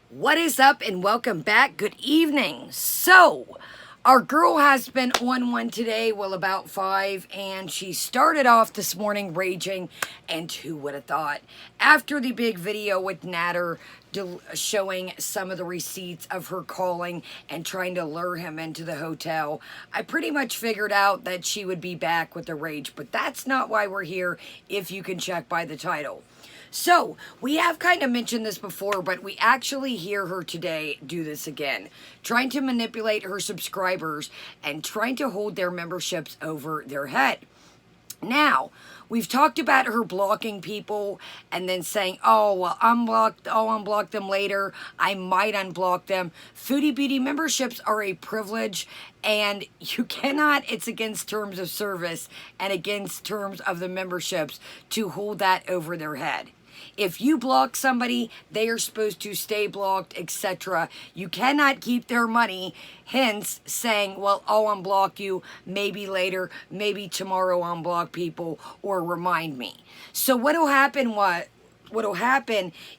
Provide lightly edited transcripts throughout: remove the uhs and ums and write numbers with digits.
What is up and welcome back. Good evening. So, our girl has been on one today, well about 5, and she started off this morning raging, and who would have thought? After the big video with Natter showing some of the receipts of her calling and trying to lure him into the hotel, I pretty much figured out that she would be back with the rage, but that's not why we're here, if you can check by the title. So, we have kind of mentioned this before, but we actually hear her today do this again. Trying to manipulate her subscribers and trying to hold their memberships over their head. Now, we've talked about her blocking people and then saying, oh, well, I'll unblock them later. I might unblock them. Foodie Beauty memberships are a privilege, and you cannot, it's against terms of service and against terms of the memberships to hold that over their head. If you block somebody, they are supposed to stay blocked, etc. You cannot keep their money, hence saying, well, I'll unblock you, maybe later, maybe tomorrow I'll unblock people, or remind me. So what'll happen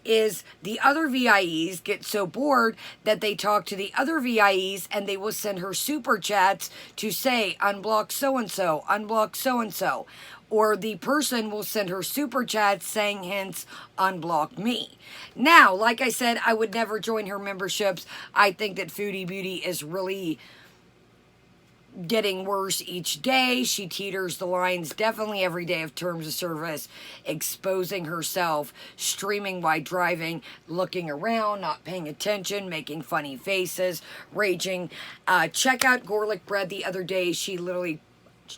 is the other VIEs get so bored that they talk to the other VIEs and they will send her super chats to say, unblock so-and-so, unblock so-and-so. Or the person will send her super chats saying, hence, unblock me. Now, like I said, I would never join her memberships. I think that Foodie Beauty is really getting worse each day. She teeters the lines definitely every day of terms of service, exposing herself, streaming while driving, looking around, not paying attention, making funny faces, raging. Check out Garlic Bread the other day. She literally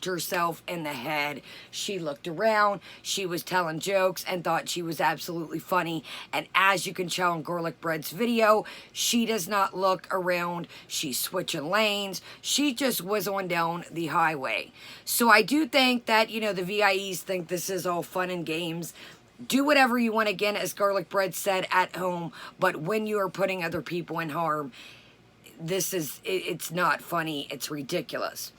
herself in the head. She looked around, she was telling jokes and thought she was absolutely funny, and as you can tell in Garlic Bread's video, she does not look around, she's switching lanes, she just was on down the highway. So I do think that, the VIEs think this is all fun and games. Do whatever you want, again, as Garlic Bread said, at home, but when you are putting other people in harm, it's not funny, it's ridiculous.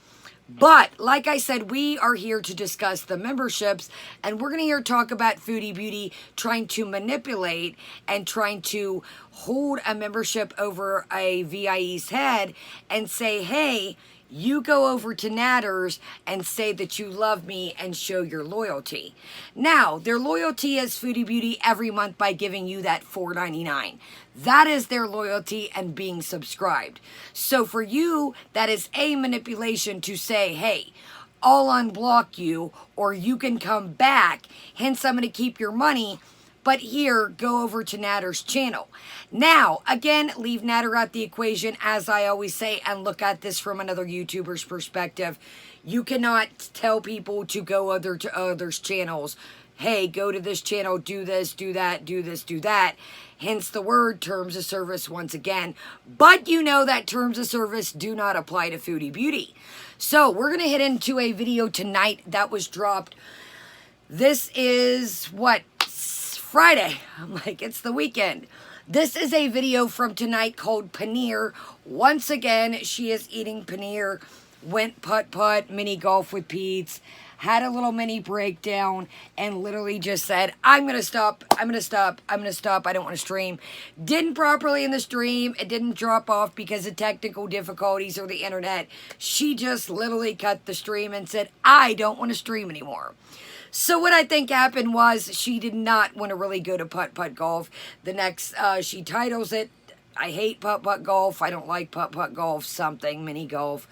But, like I said, we are here to discuss the memberships, and we're going to hear talk about Foodie Beauty trying to manipulate and trying to hold a membership over a VIE's head and say, hey, you go over to Natter's and say that you love me and show your loyalty. Now, their loyalty is Foodie Beauty every month by giving you that $4.99. That is their loyalty and being subscribed. So for you, that is a manipulation to say, hey, I'll unblock you or you can come back. Hence, I'm going to keep your money. But here, go over to Natter's channel. Now, again, leave Natter out the equation, as I always say, and look at this from another YouTuber's perspective. You cannot tell people to go to others' channels. Hey, go to this channel, do this, do that, do this, do that. Hence the word terms of service once again. But you know that terms of service do not apply to Foodie Beauty. So we're going to hit into a video tonight that was dropped. This is, what, Friday. I'm like, it's the weekend. This is a video from tonight called Paneer. Once again, she is eating paneer. Went putt-putt, mini golf with Pete's. Had a little mini breakdown and literally just said, I'm going to stop, I'm going to stop, I'm going to stop, I don't want to stream. Didn't properly in the stream. It didn't drop off because of technical difficulties or the internet. She just literally cut the stream and said, I don't want to stream anymore. So what I think happened was she did not want to really go to putt-putt golf. The next, she titles it, I hate putt-putt golf, I don't like putt-putt golf, something, mini golf.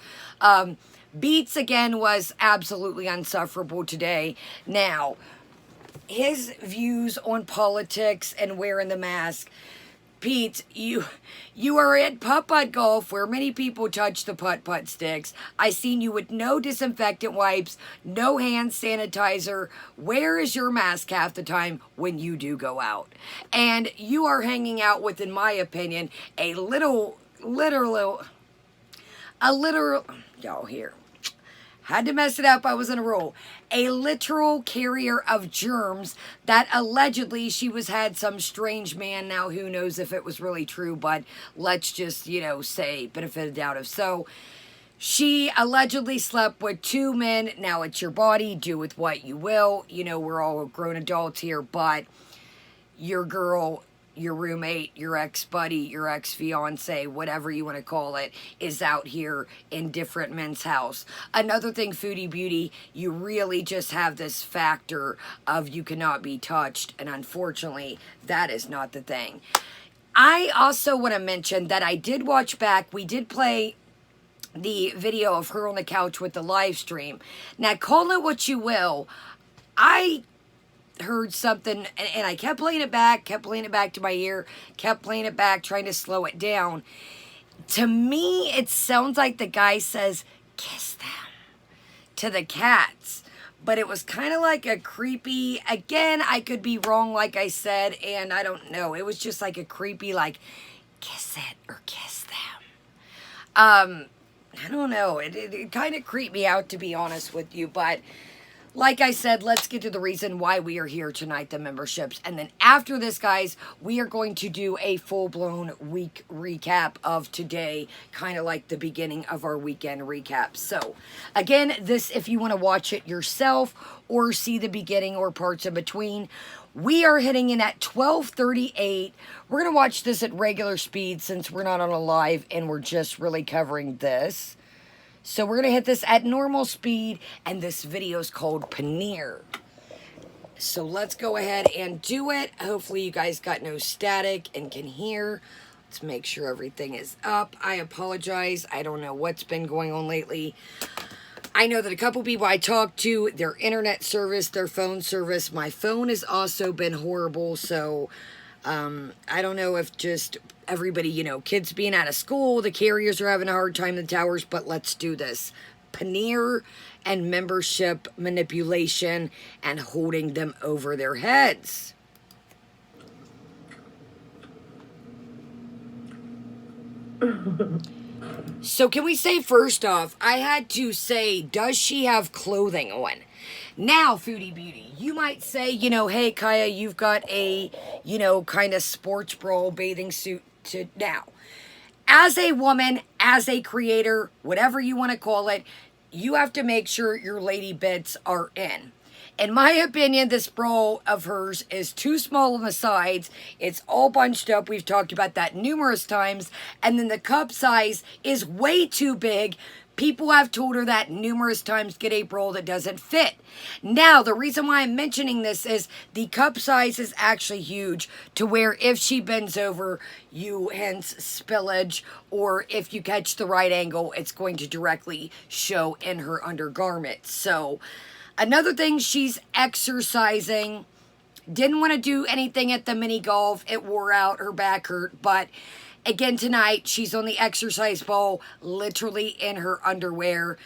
Beats, again, was absolutely insufferable today. Now, his views on politics and wearing the mask. Pete, you are at putt-putt golf where many people touch the putt-putt sticks. I seen you with no disinfectant wipes, no hand sanitizer. Where is your mask half the time when you do go out? And you are hanging out with, in my opinion, y'all here. Had to mess it up. I was in a roll. A literal carrier of germs that allegedly she had some strange man. Now, who knows if it was really true, but let's just, say benefit of doubt. If so, she allegedly slept with 2 men. Now, it's your body. Do with what you will. We're all grown adults here, but your girl your roommate, your ex-buddy, your ex-fiance, whatever you want to call it, is out here in different men's house. Another thing, Foodie Beauty, you really just have this factor of you cannot be touched, and unfortunately, that is not the thing. I also want to mention that I did watch back, we did play the video of her on the couch with the live stream. Now, call it what you will, I heard something, and I kept playing it back to my ear, kept playing it back, trying to slow it down. To me, it sounds like the guy says, kiss them, to the cats. But it was kind of like a creepy, again, I could be wrong, like I said, and I don't know. It was just like a creepy, like, kiss it or kiss them. I don't know. It kind of creeped me out, to be honest with you, but like I said, let's get to the reason why we are here tonight, the memberships. And then after this, guys, we are going to do a full-blown week recap of today, kind of like the beginning of our weekend recap. So, again, this, if you want to watch it yourself or see the beginning or parts in between, we are hitting in at 12:38. We're going to watch this at regular speed since we're not on a live and we're just really covering this. So we're going to hit this at normal speed, and this video is called Paneer. So let's go ahead and do it. Hopefully you guys got no static and can hear. Let's make sure everything is up. I apologize. I don't know what's been going on lately. I know that a couple people I talked to, their internet service, their phone service, my phone has also been horrible, so I don't know if just everybody, you know, kids being out of school, the carriers are having a hard time in the towers, but let's do this. Paneer and membership manipulation and holding them over their heads. So can we say first off, I had to say, does she have clothing on? Now, Foodie Beauty, you might say, you know, hey, Kaya, you've got a, you know, kind of sports bra bathing suit to now. As a woman, as a creator, whatever you want to call it, you have to make sure your lady bits are in. In my opinion, this bra of hers is too small on the sides. It's all bunched up. We've talked about that numerous times. And then the cup size is way too big. People have told her that numerous times, get a bra that doesn't fit. Now, the reason why I'm mentioning this is the cup size is actually huge to where if she bends over, you hence spillage, or if you catch the right angle, it's going to directly show in her undergarments. So, another thing, she's exercising. Didn't want to do anything at the mini golf. It wore out, her back hurt, but again, tonight, she's on the exercise ball, literally in her underwear.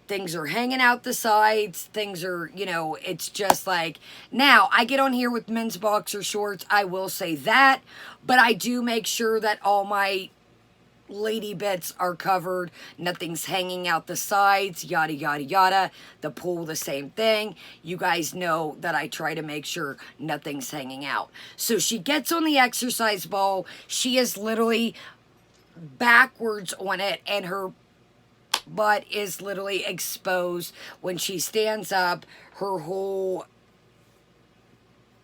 Things are hanging out the sides. Things are, you know, it's just like, now, I get on here with men's boxer shorts. I will say that, but I do make sure that all my lady bits are covered. Nothing's hanging out the sides, yada, yada, yada. The pool, the same thing. You guys know that I try to make sure nothing's hanging out. So she gets on the exercise ball. She is literally backwards on it, and her butt is literally exposed. When she stands up, her whole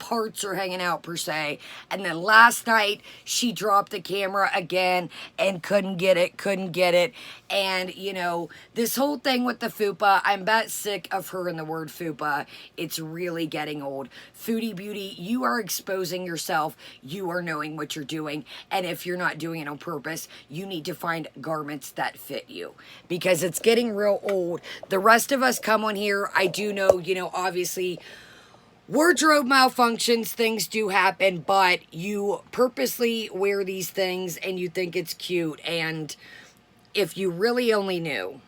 parts are hanging out, per se. And then last night, she dropped the camera again and couldn't get it. And, you know, this whole thing with the fupa, I'm about sick of her and the word fupa. It's really getting old. Foodie Beauty, you are exposing yourself. You are knowing what you're doing. And if you're not doing it on purpose, you need to find garments that fit you, because it's getting real old. The rest of us come on here. I do know, you know, obviously, wardrobe malfunctions, things do happen, but you purposely wear these things and you think it's cute, and if you really only knew.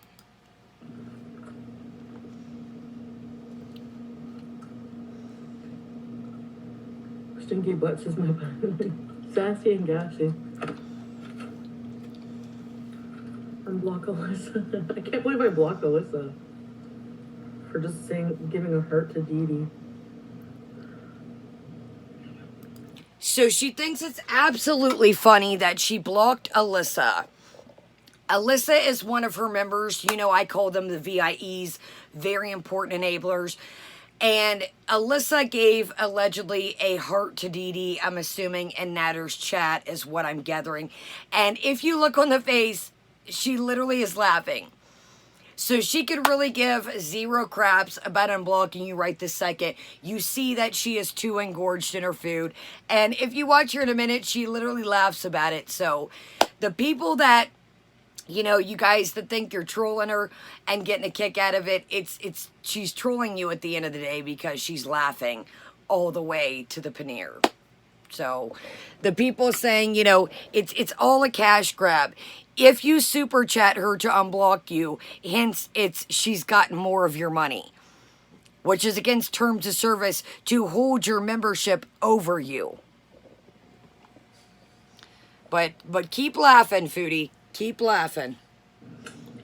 Stinky butts is my butt. Sassy and gassy. Unblock Alyssa. I can't believe I blocked Alyssa for just saying, giving a heart to Dee Dee. So she thinks it's absolutely funny that she blocked Alyssa. Alyssa is one of her members. You know, I call them the VIEs, very important enablers. And Alyssa gave allegedly a heart to Dee Dee, I'm assuming, in Natter's chat is what I'm gathering. And if you look on the face, she literally is laughing. So she could really give zero craps about unblocking you right this second. You see that she is too engorged in her food. And if you watch her in a minute, she literally laughs about it. So the people that, you know, you guys that think you're trolling her and getting a kick out of it, she's trolling you at the end of the day because she's laughing all the way to the paneer. So the people saying, you know, it's all a cash grab. If you super chat her to unblock you, hence she's gotten more of your money, which is against terms of service to hold your membership over you. But keep laughing, Foodie. Keep laughing.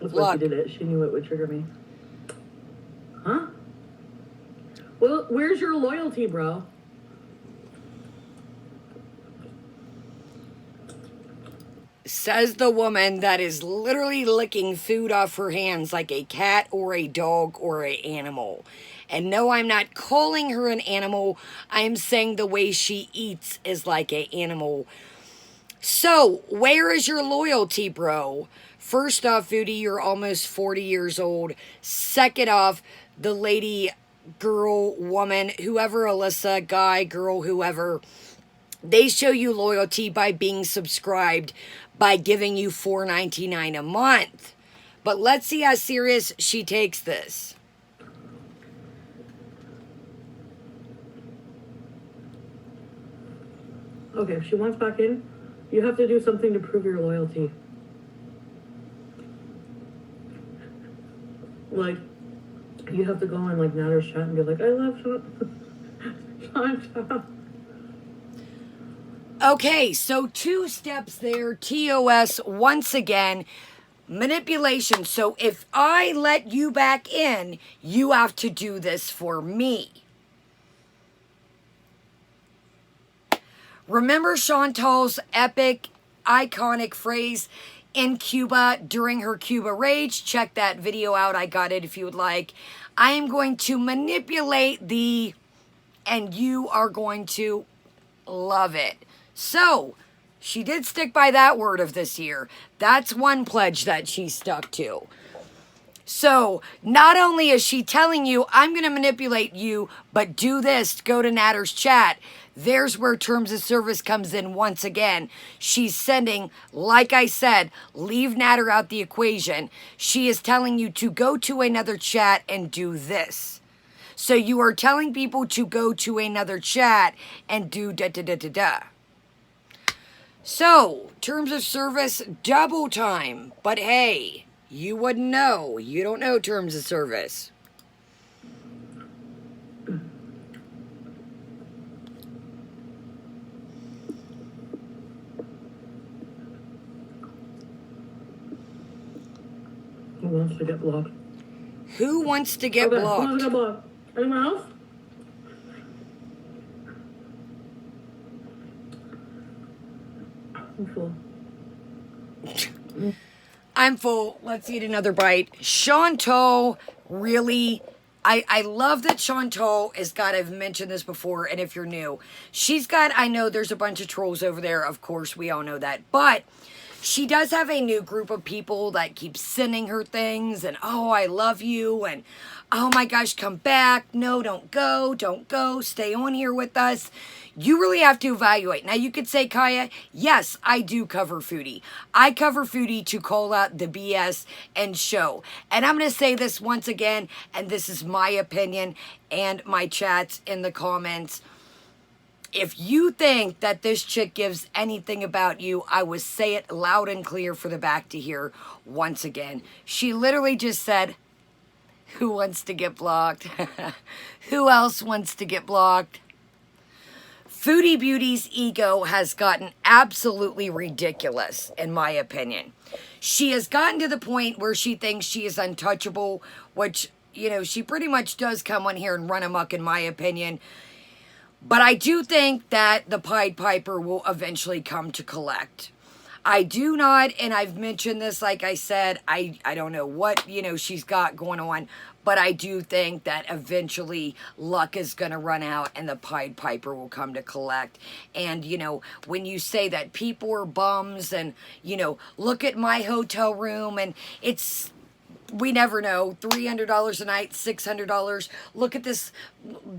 That's why she did it. She knew it would trigger me. Huh? Well, where's your loyalty, bro? Says the woman that is literally licking food off her hands like a cat or a dog or an animal. And no, I'm not calling her an animal. I'm saying the way she eats is like an animal. So, where is your loyalty, bro? First off, Foodie, you're almost 40 years old. Second off, the lady, girl, woman, whoever, Alyssa, guy, girl, whoever, they show you loyalty by being subscribed, by giving you $4.99 a month. But let's see how serious she takes this. Okay, if she wants back in, you have to do something to prove your loyalty. Like, you have to go on, like, Natter's chat and be like, I love Sean. Okay, so 2 steps there. T.O.S. once again, manipulation. So if I let you back in, you have to do this for me. Remember Chantal's epic, iconic phrase in Cuba during her Cuba rage? Check that video out. I got it if you would like. I am going to manipulate thee, and you are going to love it. So, she did stick by that word of this year. That's one pledge that she stuck to. So, not only is she telling you, I'm going to manipulate you, but do this, go to Natter's chat. There's where terms of service comes in once again. She's sending, like I said, leave Natter out the equation. She is telling you to go to another chat and do this. So you are telling people to go to another chat and do da-da-da-da-da. So, terms of service, double time. But hey, you wouldn't know. You don't know terms of service. Who wants to get blocked? Who wants to get blocked? Who wants to get blocked? Anyone else? I'm full. I'm full. Let's eat another bite. Chantal, really, I love that Chantal has got, I've mentioned this before, and if you're new, she's got, I know there's a bunch of trolls over there, of course, we all know that, but she does have a new group of people that keep sending her things, and oh, I love you, and oh my gosh, come back, no, don't go, stay on here with us. You really have to evaluate. Now, you could say, Kaya, yes, I do cover Foodie. I cover Foodie to call out the BS and show. And I'm going to say this once again, and this is my opinion and my chats in the comments. If you think that this chick gives anything about you, I would say it loud and clear for the back to hear once again. She literally just said, who wants to get blocked? Who else wants to get blocked? Foodie Beauty's ego has gotten absolutely ridiculous, in my opinion. She has gotten to the point where she thinks she is untouchable, which, you know, she pretty much does come on here and run amok, in my opinion. But I do think that the Pied Piper will eventually come to collect. I do not, and I've mentioned this, like I said, I don't know what, you know, she's got going on, But I do think that eventually luck is going to run out and the Pied Piper will come to collect. And, you know, when you say that people are bums and, you know, look at my hotel room and it's, we never know, $300 a night, $600. Look at this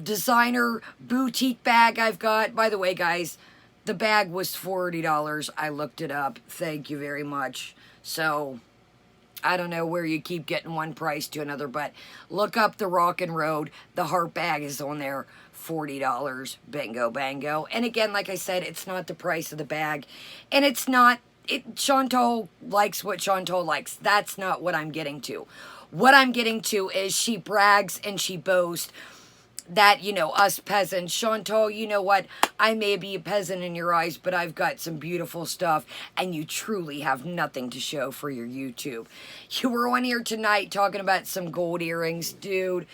designer boutique bag I've got. By the way, guys, the bag was $40. I looked it up. Thank you very much. So I don't know where you keep getting one price to another, but look up the Rockin' Road. The heart bag is on there, $40. Bingo, bango. And again, like I said, it's not the price of the bag. And it's not, Chantal likes what Chantal likes. That's not what I'm getting to. What I'm getting to is she brags and she boasts that, you know, us peasants, Chantal, you know what, I may be a peasant in your eyes, but I've got some beautiful stuff, and you truly have nothing to show for your YouTube. You were on here tonight talking about some gold earrings, dude.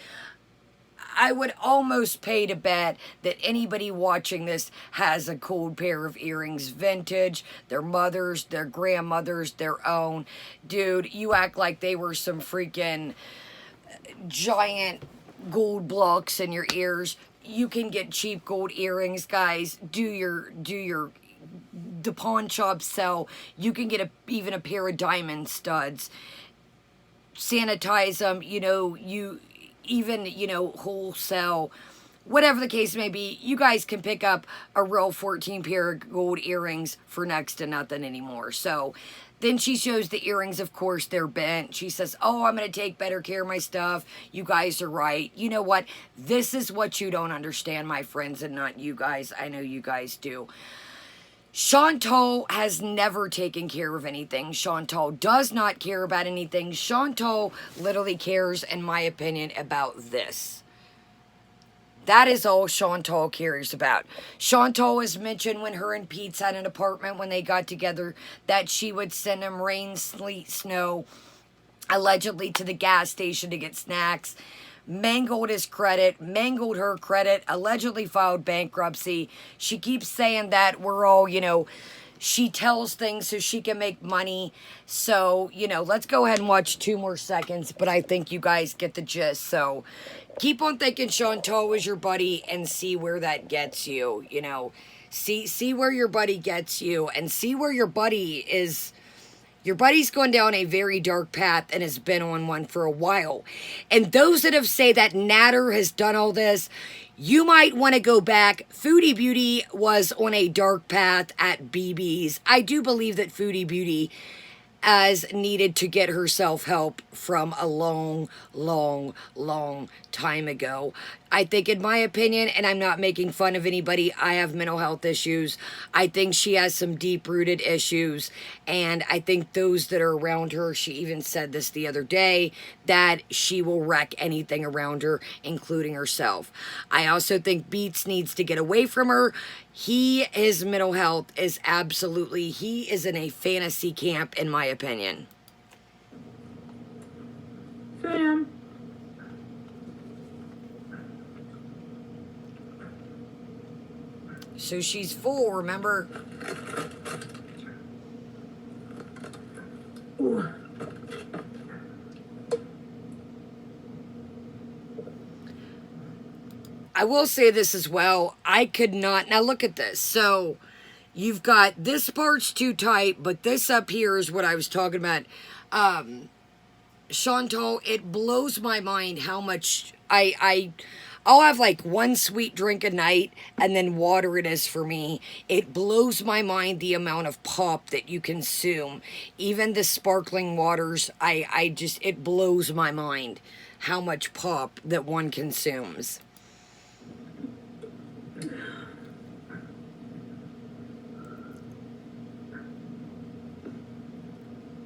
I would almost pay to bet that anybody watching this has a cool pair of earrings, vintage, their mothers, their grandmothers, their own. Dude, you act like they were some freaking giant gold blocks in your ears. You can get cheap gold earrings, guys. The pawn shops sell. You can get even a pair of diamond studs. Sanitize them, you know, wholesale, whatever the case may be. You guys can pick up a real 14 pair of gold earrings for next to nothing anymore. So then she shows the earrings. Of course, they're bent. She says, oh, I'm going to take better care of my stuff. You guys are right. You know what? This is what you don't understand, my friends, and not you guys. I know you guys do. Chantal has never taken care of anything. Chantal does not care about anything. Chantal literally cares, in my opinion, about this. That is all Chantal cares about. Chantal has mentioned when her and Pete's had an apartment when they got together that she would send him rain, sleet, snow, allegedly to the gas station to get snacks. Mangled his credit, mangled her credit, allegedly filed bankruptcy. She keeps saying that we're all, you know, she tells things so she can make money. So, you know, let's go ahead and watch 2 more seconds, but I think you guys get the gist. So keep on thinking Chantal is your buddy and see where that gets you, you know. See where your buddy gets you and see where your buddy is. Your buddy's going down a very dark path and has been on one for a while. And those that have say that Natter has done all this, you might want to go back. Foodie Beauty was on a dark path at BB's. I do believe that Foodie Beauty as needed to get herself help from a long, long, long time ago. I think, in my opinion, and I'm not making fun of anybody, I have mental health issues. I think she has some deep-rooted issues, and I think those that are around her, she even said this the other day, that she will wreck anything around her, including herself. I also think Beats needs to get away from her. His mental health is absolutely, he is in a fantasy camp, in my opinion. Sam. So she's full, remember? Ooh. I will say this as well. I could not. Now look at this. So you've got this part's too tight, but this up here is what I was talking about. Chantal, it blows my mind how much I'll have like one sweet drink a night and then water it is for me. It blows my mind the amount of pop that you consume. Even the sparkling waters, it blows my mind how much pop that one consumes.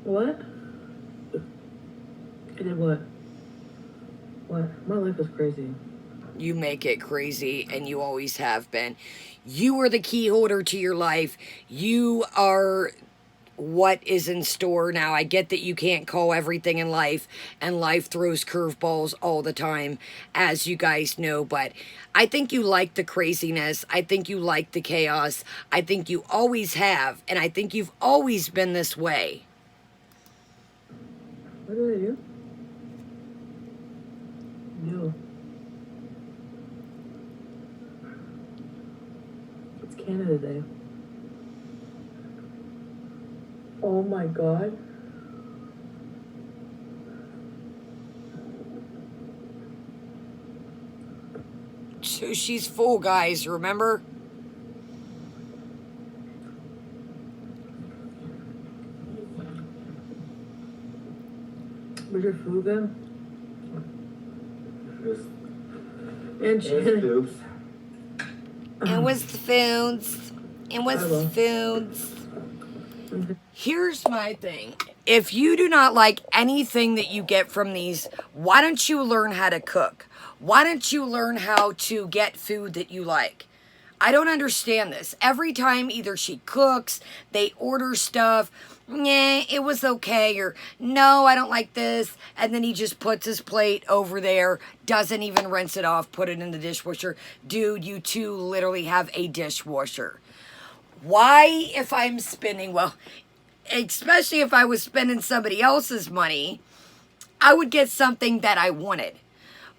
What? I did what? What? My life is crazy. You make it crazy, and you always have been. You are the key holder to your life. You are what is in store now. I get that you can't call everything in life, and life throws curveballs all the time, as you guys know, but I think you like the craziness. I think you like the chaos. I think you always have, and I think you've always been this way. What do I do? do. It's Canada Day. Oh my God. So she's full, guys, remember? Was your food good? And Scoops. It was the foods. It was the foods. Here's my thing. If you do not like anything that you get from these, why don't you learn how to cook? Why don't you learn how to get food that you like? I don't understand this. Every time either she cooks, they order stuff, yeah, it was okay, or no, I don't like this, and then he just puts his plate over there, doesn't even rinse it off, put it in the dishwasher. Dude, you two literally have a dishwasher. Why, if I'm spending, well, especially if I was spending somebody else's money, I would get something that I wanted.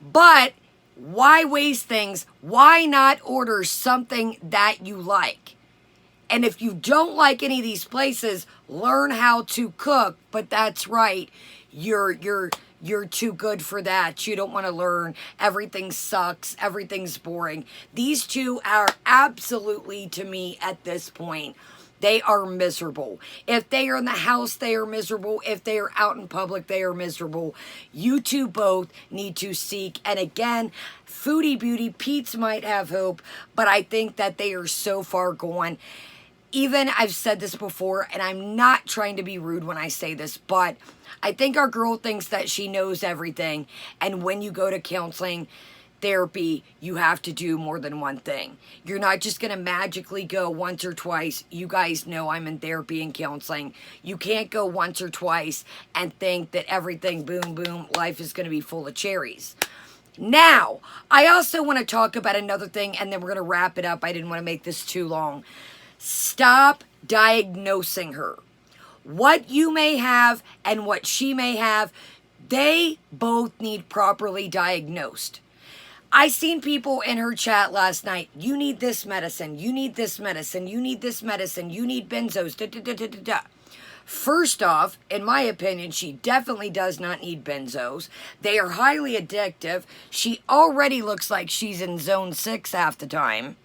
But why waste things? Why not order something that you like? And if you don't like any of these places, learn how to cook. But that's right, you're too good for that. You don't want to learn. Everything sucks. Everything's boring. These two are absolutely, to me, at this point, they are miserable. If they are in the house, they are miserable. If they are out in public, they are miserable. You two both need to seek. And again, Foodie Beauty, Pete's might have hope, but I think that they are so far gone. Even, I've said this before, and I'm not trying to be rude when I say this, but I think our girl thinks that she knows everything. And when you go to counseling, therapy, you have to do more than one thing. You're not just going to magically go once or twice. You guys know I'm in therapy and counseling. You can't go once or twice and think that everything, boom, boom, life is going to be full of cherries. Now, I also want to talk about another thing, and then we're going to wrap it up. I didn't want to make this too long. Stop diagnosing her. What you may have and what she may have, they both need properly diagnosed. I seen people in her chat last night. You need this medicine. You need this medicine. You need this medicine. You need benzos. Da, da, da, da, da, da. First off, in my opinion, she definitely does not need benzos. They are highly addictive. She already looks like she's in zone 6 half the time.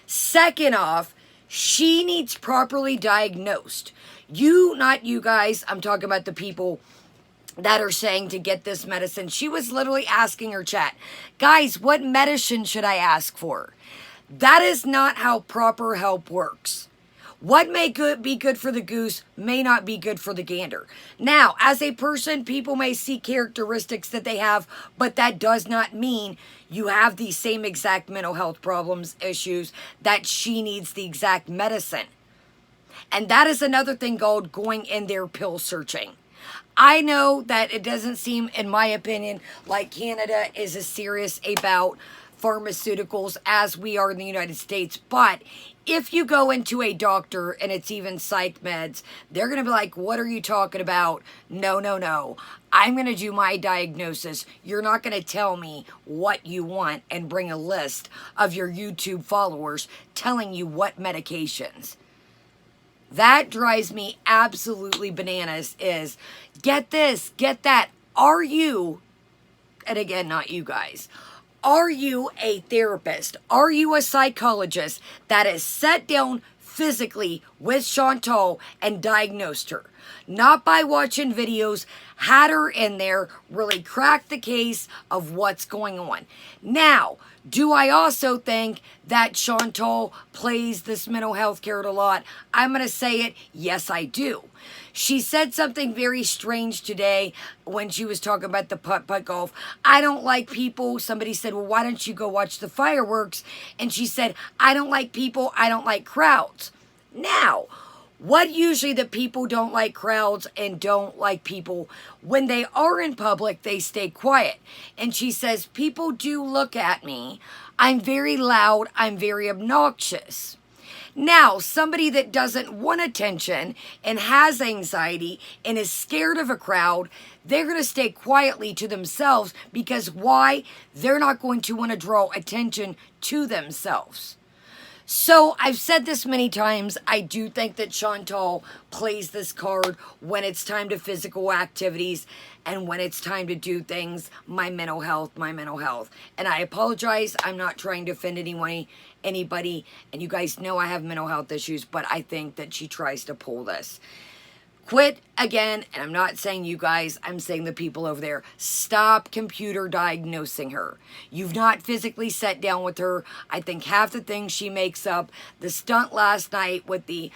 Second off, she needs properly diagnosed. You, not you guys, I'm talking about the people that are saying to get this medicine. She was literally asking her chat, guys, what medicine should I ask for? That is not how proper help works. What may be good for the goose may not be good for the gander. Now, as a person, people may see characteristics that they have, but that does not mean you have the same exact mental health problems, issues, that she needs the exact medicine. And that is another thing called going in there pill searching. I know that it doesn't seem, in my opinion, like Canada is as serious about pharmaceuticals as we are in the United States, but if you go into a doctor and it's even psych meds, they're going to be like, what are you talking about? No, no, no. I'm going to do my diagnosis. You're not going to tell me what you want and bring a list of your YouTube followers telling you what medications. That drives me absolutely bananas is, get this, get that. Are you, and again, not you guys, are you a therapist? Are you a psychologist that has sat down physically with Chantal and diagnosed her? Not by watching videos, had her in there, really cracked the case of what's going on. Now, do I also think that Chantal plays this mental health card a lot? I'm going to say it, yes I do. She said something very strange today when she was talking about the putt-putt golf. I don't like people. Somebody said, well, why don't you go watch the fireworks? And she said, I don't like people. I don't like crowds. Now, what usually the people don't like crowds and don't like people, when they are in public, they stay quiet. And she says, people do look at me. I'm very loud. I'm very obnoxious. Now, somebody that doesn't want attention and has anxiety and is scared of a crowd, they're going to stay quietly to themselves because why? They're not going to want to draw attention to themselves. So I've said this many times. I do think that Chantal plays this card when it's time to physical activities and when it's time to do things, my mental health. And I apologize. I'm not trying to offend anybody. And you guys know I have mental health issues, but I think that she tries to pull this. Quit again, and I'm not saying you guys, I'm saying the people over there. Stop computer diagnosing her. You've not physically sat down with her. I think half the things she makes up, the stunt last night with the,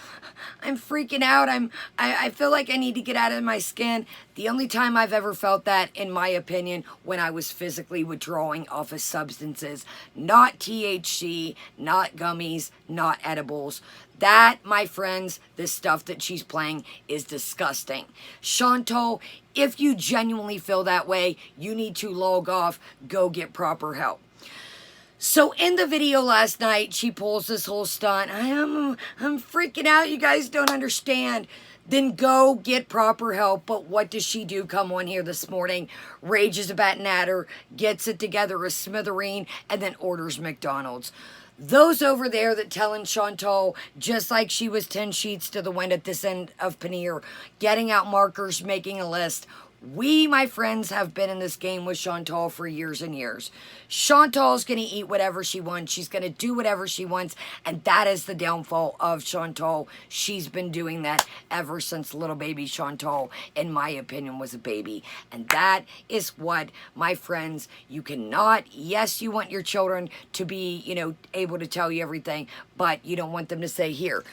I'm freaking out, I feel like I need to get out of my skin. The only time I've ever felt that, in my opinion, when I was physically withdrawing off of substances. Not THC, not gummies, not edibles. That, my friends, this stuff that she's playing is disgusting. Chantal, if you genuinely feel that way, you need to log off, go get proper help. So in the video last night, she pulls this whole stunt. I'm freaking out, you guys don't understand. Then go get proper help. But what does she do? Come on here this morning, rages about an adder, gets it together a smithereen, and then orders McDonald's. Those over there that telling Chantal, just like she was 10 sheets to the wind at this end of Paneer, getting out markers, making a list. We, my friends, have been in this game with Chantal for years and years. Chantal's going to eat whatever she wants. She's going to do whatever she wants. And that is the downfall of Chantal. She's been doing that ever since little baby Chantal, in my opinion, was a baby. And that is what, my friends, you cannot, yes, you want your children to be, able to tell you everything, but you don't want them to say, here,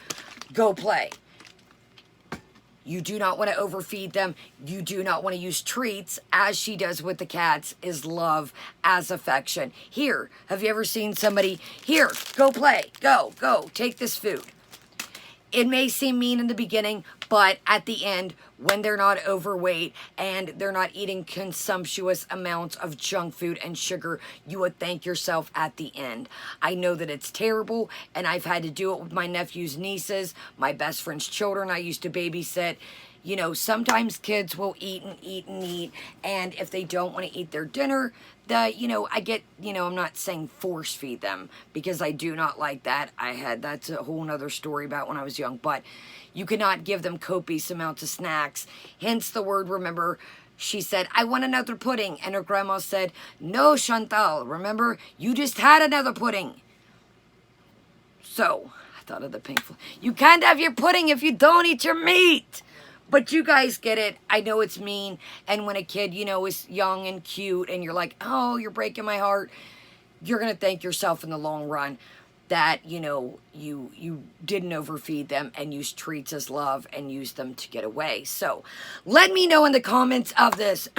go play. You do not want to overfeed them. You do not want to use treats, as she does with the cats, is love as affection. Here, have you ever seen somebody, here, go play, go, take this food. It may seem mean in the beginning, but at the end, when they're not overweight and they're not eating consumptuous amounts of junk food and sugar, you would thank yourself at the end. I know that it's terrible, and I've had to do it with my nephews, nieces, my best friend's children I used to babysit. Sometimes kids will eat and eat and eat, and if they don't want to eat their dinner, I get, I'm not saying force feed them, because I do not like that. That's a whole nother story about when I was young, but you cannot give them copious amounts of snacks. Hence the word, remember, she said, I want another pudding, and her grandma said, no, Chantal, remember, you just had another pudding. So, I thought of the painful, you can't have your pudding if you don't eat your meat. But you guys get it. I know it's mean. And when a kid, is young and cute and you're like, oh, you're breaking my heart, you're going to thank yourself in the long run that, you didn't overfeed them and use treats as love and use them to get away. So let me know in the comments of this.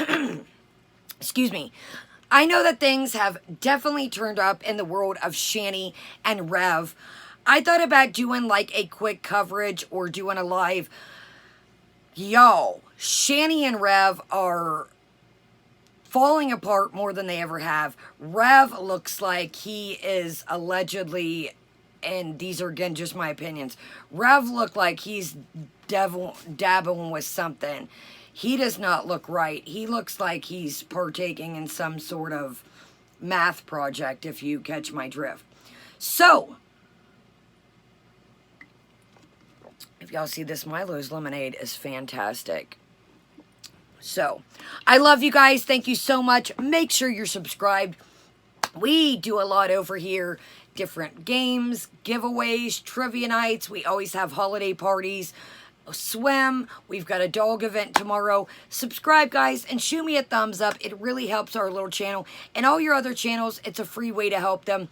Excuse me. I know that things have definitely turned up in the world of Shani and Rev. I thought about doing like a quick coverage or doing a live. Yo, Shani and Rev are falling apart more than they ever have. Rev looks like he is allegedly, and these are again just my opinions, Rev look like he's dabbling with something. He does not look right. He looks like he's partaking in some sort of math project, if you catch my drift. So, if y'all see this, Milo's lemonade is fantastic. So, I love you guys. Thank you so much. Make sure you're subscribed. We do a lot over here. Different games, giveaways, trivia nights. We always have holiday parties. Swim. We've got a dog event tomorrow. Subscribe, guys, and shoot me a thumbs up. It really helps our little channel. And all your other channels, it's a free way to help them.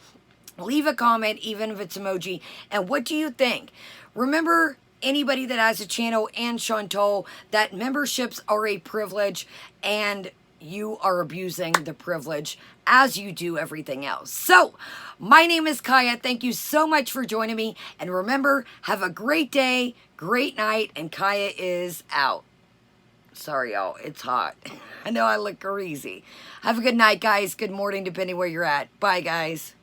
Leave a comment, even if it's emoji. And what do you think? Remember, anybody that has a channel and Chantal, that memberships are a privilege and you are abusing the privilege as you do everything else. So, my name is Kaya. Thank you so much for joining me. And remember, have a great day, great night, and Kaya is out. Sorry, y'all. It's hot. I know I look crazy. Have a good night, guys. Good morning, depending where you're at. Bye, guys.